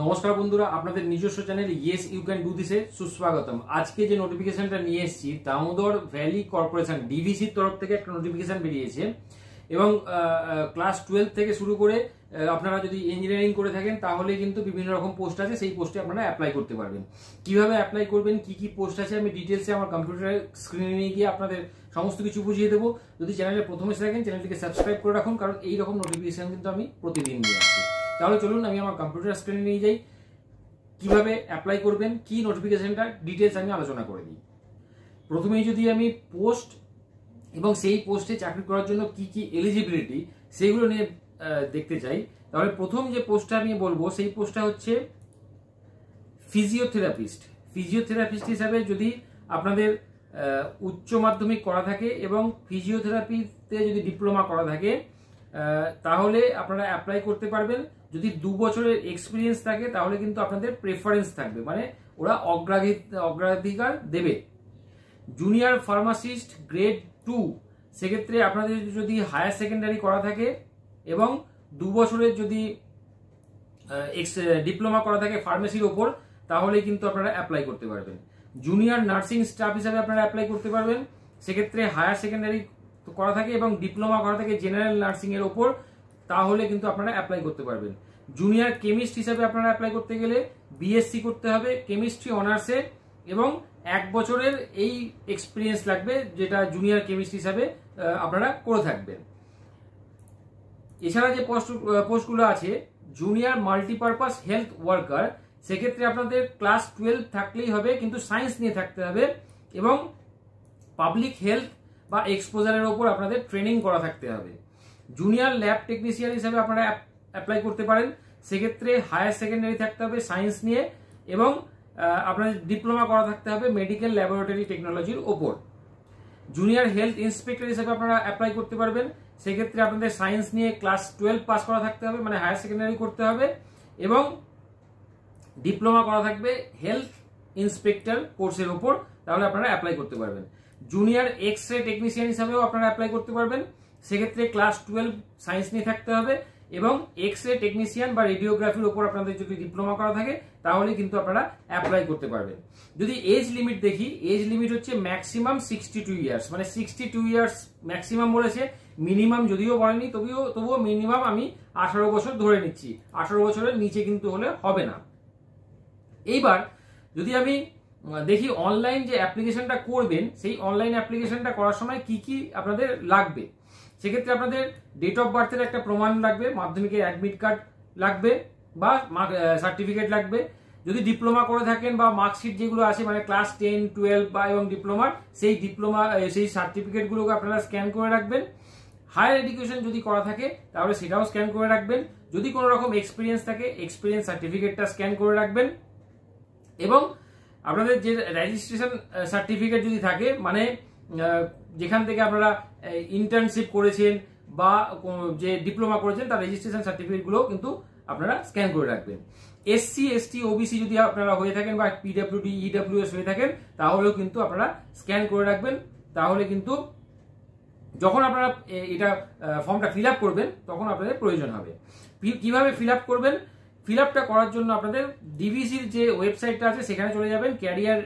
নমস্কার বন্ধুরা, আপনাদের নিজস্ব channel yes you can do this সুস্বাগতম। আজকে যে নোটিফিকেশনটা নিয়ে এসেছি, দামোদর ভ্যালি কর্পোরেশন ডিভিসির তরফ থেকে একটা নোটিফিকেশন বেরিয়েছে এবং ক্লাস 12 থেকে শুরু করে আপনারা যদি ইঞ্জিনিয়ারিং করে থাকেন তাহলে কিন্তু বিভিন্ন রকম পোস্ট আছে, সেই পোস্টে আপনারা অ্যাপ্লাই করতে পারবেন। কিভাবে অ্যাপ্লাই করবেন, কি কি পোস্ট আছে, আমি ডিটেলসে আমার কম্পিউটারের স্ক্রিনে নিয়ে গিয়ে আপনাদের সমস্ত কিছু বুঝিয়ে দেবো। যদি চ্যানেলে প্রথমে এসে থাকেন চ্যানেলটিকে সাবস্ক্রাইব করে রাখুন, কারণ এই রকম নোটিফিকেশন কিন্তু আমি প্রতিদিন নিয়ে আসি। তাহলে চলুন আমি আমার কম্পিউটার স্ক্রিনে নিয়ে যাই, কিভাবে অ্যাপ্লাই করবেন, কি নোটিফিকেশনটা ডিটেলস আমি আলোচনা করে দিই। প্রথমেই যদি আমি পোস্ট এবং সেই পোস্টে চাকরি করার জন্য কি কি এলিজিবিলিটি সেইগুলো নিয়ে দেখতে চাই, তাহলে প্রথম যে পোস্টটা আমি বলবো সেই পোস্টটা হচ্ছে ফিজিওথেরাপিস্ট। ফিজিওথেরাপিস্ট হিসাবে যদি আপনাদের উচ্চ মাধ্যমিক করা থাকে এবং ফিজিওথেরাপিতে যদি ডিপ্লোমা করা থাকে তাহলে আপনারা অ্যাপ্লাই করতে পারবেন। যদি 2 বছরের এক্সপিরিয়েন্স থাকে তাহলে কিন্তু আপনাদের প্রেফারেন্স থাকবে, মানে ওরা অগ্রাধিকার দেবে। জুনিয়র ফার্মাসিস্ট গ্রেড 2, সেক্ষেত্রে আপনাদের যদি হায়ার সেকেন্ডারি করা থাকে এবং 2 বছরের যদি ডিপ্লোমা করা থাকে ফার্মেসির ওপর, তাহলে কিন্তু আপনারা অ্যাপ্লাই করতে পারবেন। জুনিয়র নার্সিং স্টাফ হিসাবে আপনারা অ্যাপ্লাই করতে পারবেন, সেক্ষেত্রে হায়ার সেকেন্ডারি করা থাকে এবং ডিপ্লোমা করা থাকে জেনারেল নার্সিং এর ওপর, তাহলে কিন্তু আপনারা অ্যাপ্লাই করতে পারবেন। জুনিয়র কেমিস্ট হিসাবে আপনারা অ্যাপ্লাই করতে গেলে বিএসসি করতে হবে কেমিস্ট্রি অনার্সে এবং 1 বছরের এই এক্সপিরিয়েন্স লাগবে, যেটা জুনিয়র কেমিস্ট হিসাবে আপনারা করে থাকবেন। এছাড়া যে পোস্টগুলো আছে, জুনিয়র মাল্টিপারপাস হেলথ ওয়ার্কার, সেক্ষেত্রে আপনাদের ক্লাস 12 থাকলেই হবে, কিন্তু সায়েন্স নিয়ে থাকতে হবে এবং পাবলিক হেলথ বা এক্সপোজারের ওপর আপনাদের ট্রেনিং করা থাকতে হবে। জুনিয়র ল্যাব টেকনিশিয়ান হিসাবে আপনারা অ্যাপ্লাই করতে পারেন, সেক্ষেত্রে হায়ার সেকেন্ডারি থাকতে হবে সায়েন্স নিয়ে এবং আপনাদের ডিপ্লোমা করা থাকতে হবে মেডিকেল ল্যাবরেটরি টেকনোলজির ওপর। জুনিয়র হেলথ ইন্সপেক্টর হিসাবে আপনারা অ্যাপ্লাই করতে পারবেন, সেক্ষেত্রে আপনাদের সায়েন্স নিয়ে ক্লাস 12 পাস করা থাকতে হবে, মানে হায়ার সেকেন্ডারি করতে হবে এবং ডিপ্লোমা করা থাকবে হেলথ ইন্সপেক্টর কোর্সের ওপর, তাহলে আপনারা অ্যাপ্লাই করতে পারবেন। জুনিয়র এক্স রে টেকনিশিয়ান হিসাবেও আপনারা অ্যাপ্লাই করতে পারবেন, সেক্ষেত্রে ক্লাস 12 সায়েন্স নিয়ে থাকতে হবে এবং এক্স রে টেকনিশিয়ান বা রেডিওগ্রাফির উপর আপনাদের যদি ডিপ্লোমা করা থাকে তাহলে কিন্তু আপনারা অ্যাপ্লাই করতে পারবেন। যদি এজ লিমিট দেখি, এজ লিমিট হচ্ছে ম্যাক্সিমাম 62 ইয়ার্স, মানে 62 ইয়ার্স ম্যাক্সিমাম বলেছে, মিনিমাম যদিও বলেনি তবুও মিনিমাম আমি 18 বছর ধরে নিচ্ছি, 18 বছরের নিচে কিন্তু হলে হবে না। এইবার যদি আমি দেখি অনলাইন যে অ্যাপ্লিকেশনটা করবেন, সেই অনলাইন অ্যাপ্লিকেশনটা করার সময় কি কি আপনাদের লাগবে, সেক্ষেত্রে আপনাদের ডেট অফ বার্থের একটা প্রমাণ লাগবে, মাধ্যমিকের অ্যাডমিট কার্ড লাগবে বা সার্টিফিকেট লাগবে। যদি ডিপ্লোমা করে থাকেন বা মার্কশিট যেগুলো আছে, মানে ক্লাস 10, 12 বা এবং ডিপ্লোমার সেই সার্টিফিকেটগুলোকে আপনারা স্ক্যান করে রাখবেন। হায়ার এডুকেশন যদি করা থাকে তাহলে সেটাও স্ক্যান করে রাখবেন। যদি কোনো রকম এক্সপিরিয়েন্স থাকে এক্সপিরিয়েন্স সার্টিফিকেটটা স্ক্যান করে রাখবেন এবং আপনাদের যে রেজিস্ট্রেশন সার্টিফিকেট যদি থাকে, মানে যেখান থেকে আপনারা ইন্টার্নশিপ করেছেন বা যে ডিপ্লোমা করেছেন তার রেজিস্ট্রেশন সার্টিফিকেটগুলো কিন্তু আপনারা স্ক্যান করে রাখবেন। এসসি এসটি ওবিসি যদি আপনারা হয়ে থাকেন বা পিডব্লিউডি ইডব্লিউএস হয়ে থাকেন তাহলেও কিন্তু আপনারা স্ক্যান করে রাখবেন, তাহলে কিন্তু যখন আপনারা এটা ফর্মটা ফিল আপ করবেন তখন আপনাদের প্রয়োজন হবে। কিভাবে ফিল আপ করবেন, ফিল আপটা করার জন্য আপনাদের ডিভিসির যে ওয়েবসাইটটা আছে সেখানে চলে যাবেন, ক্যারিয়ার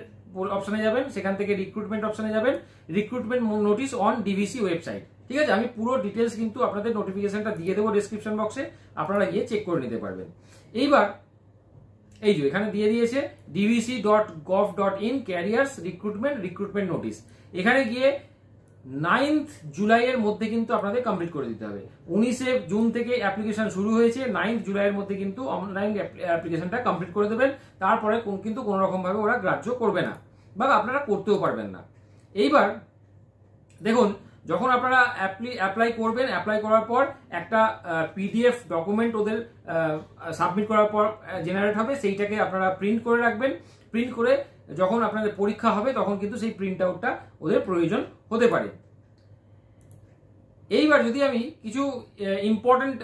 অপশনে যাবেন, সেখান থেকে রিক্রুটমেন্ট অপশনে যাবেন, recruitment notice on DVC website. ঠিক আছে, আমি পুরো ডিটেলস কিন্তু আপনাদের নোটিফিকেশনটা দিয়ে দেবো ডেসক্রিপশন বক্সে, আপনারা গিয়ে চেক করে নিতে পারবেন। এইবার এই যে এখানে দিয়ে দিয়েছে dvc.gov.in ক্যারিয়ার্স রিক্রুটমেন্ট নোটিশ, এখানে গিয়ে 9th জুলাইয়ের মধ্যে কিন্তু আপনাদের কমপ্লিট করে দিতে হবে। 19শে জুন থেকে অ্যাপ্লিকেশন শুরু হয়েছে, 9th জুলাইয়ের মধ্যে কিন্তু অনলাইন অ্যাপ্লিকেশনটা কমপ্লিট করে দেবেন, তারপরে কিন্তু কোনো রকম ভাবে ওরা গ্রাহ্য করবে না বা আপনারা করতেও পারবেন না। এইবার দেখুন, যখন আপনারা অ্যাপ্লাই করবেন, অ্যাপ্লাই করার পর একটা পিডিএফ ডকুমেন্ট ওদের সাবমিট করার পর জেনারেট হবে, সেইটাকে আপনারা প্রিন্ট করে রাখবেন। প্রিন্ট করে যখন আপনাদের পরীক্ষা হবে তখন কিন্তু সেই প্রিন্ট আউটটা ওদের প্রয়োজন হতে পারে। এইবার যদি আমি কিছু ইম্পর্টেন্ট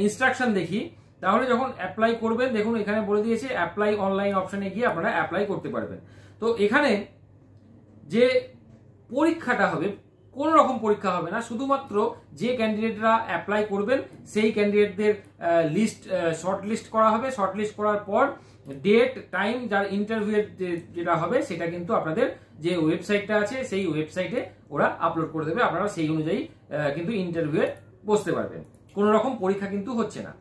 ইনস্ট্রাকশন দেখি, তাহলে যখন অ্যাপ্লাই করবেন, দেখুন এখানে বলে দিয়েছে অ্যাপ্লাই অনলাইন অপশনে গিয়ে আপনারা অ্যাপ্লাই করতে পারবেন। তো এখানে যে পরীক্ষাটা হবে কোনো রকম পরীক্ষা হবে না, শুধুমাত্র যে ক্যান্ডিডেটরা অ্যাপ্লাই করবেন সেই ক্যান্ডিডেটদের লিস্ট শর্ট লিস্ট করা হবে। শর্ট লিস্ট করার পর ডেট টাইম যার ইন্টারভিউ যেটা হবে সেটা কিন্তু আপনাদের যে ওয়েবসাইটটা আছে সেই ওয়েবসাইটে ওরা আপলোড করে দেবে, আপনারা সেই অনুযায়ী কিন্তু ইন্টারভিউয়ে বসতে পারবেন। কোনো রকম পরীক্ষা কিন্তু হচ্ছে না।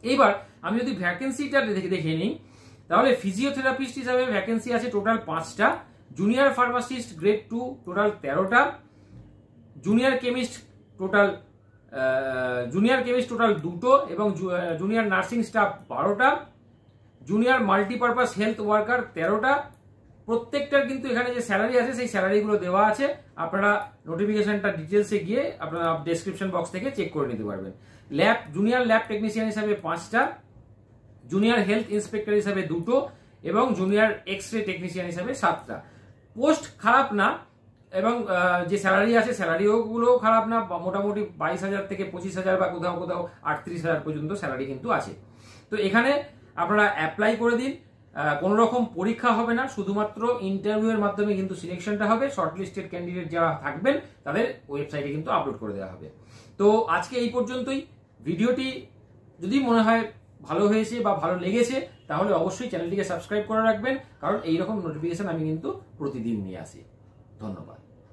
এইবার আমি যদি ভ্যাকেন্সিটা দেখে নিই, তাহলে ফিজিওথেরাপিস্ট হিসাবে ভ্যাকেন্সি আছে টোটাল 5টা, জুনিয়র ফার্মাসিস্ট গ্রেড 2 টোটাল 13টা, জুনিয়র কেমিস্ট টোটাল 2টো এবং জুনিয়র নার্সিং স্টাফ 12টা, জুনিয়র মাল্টিপারপাস হেলথ ওয়ার্কার 13টা। প্রত্যেকটার কিন্তু এখানে যে স্যালারি আছে সেই স্যালারিগুলো দেওয়া আছে, আপনারা নোটিফিকেশনটা ডিটেলসে গিয়ে আপনারা ডেসক্রিপশন বক্স থেকে চেক করে নিতে পারবেন। জুনিয়র ল্যাব টেকনিশিয়ান হিসাবে 5টা, জুনিয়র হেলথ ইন্সপেক্টর হিসাবে 2টো এবং জুনিয়র এক্স রে টেকনিশিয়ান হিসাবে 7টা। পোস্ট খারাপ না এবং যে স্যালারি আছে স্যালারিগুলো খারাপ না, মোটামুটি 22,000 থেকে 25,000 বা কোথাও কোথাও 38,000 পর্যন্ত স্যালারি কিন্তু আছে। তো এখানে আপনারা অ্যাপ্লাই করে দিন, কোনো রকম পরীক্ষা হবে না, শুধুমাত্র ইন্টারভিউয়ের মাধ্যমে কিন্তু সিলেকশনটা হবে। শর্টলিস্টেড ক্যান্ডিডেট যারা থাকবেন তাদের ওয়েবসাইটে কিন্তু আপলোড করে দেওয়া হবে। তো আজকে এই পর্যন্তই। ভিডিওটি যদি মনে হয় ভালো হয়েছে বা ভালো লেগেছে তাহলে অবশ্যই চ্যানেলটিকে সাবস্ক্রাইব করে রাখবেন, কারণ এইরকম নোটিফিকেশন আমি কিন্তু প্রতিদিন নিয়ে আসি। ধন্যবাদ।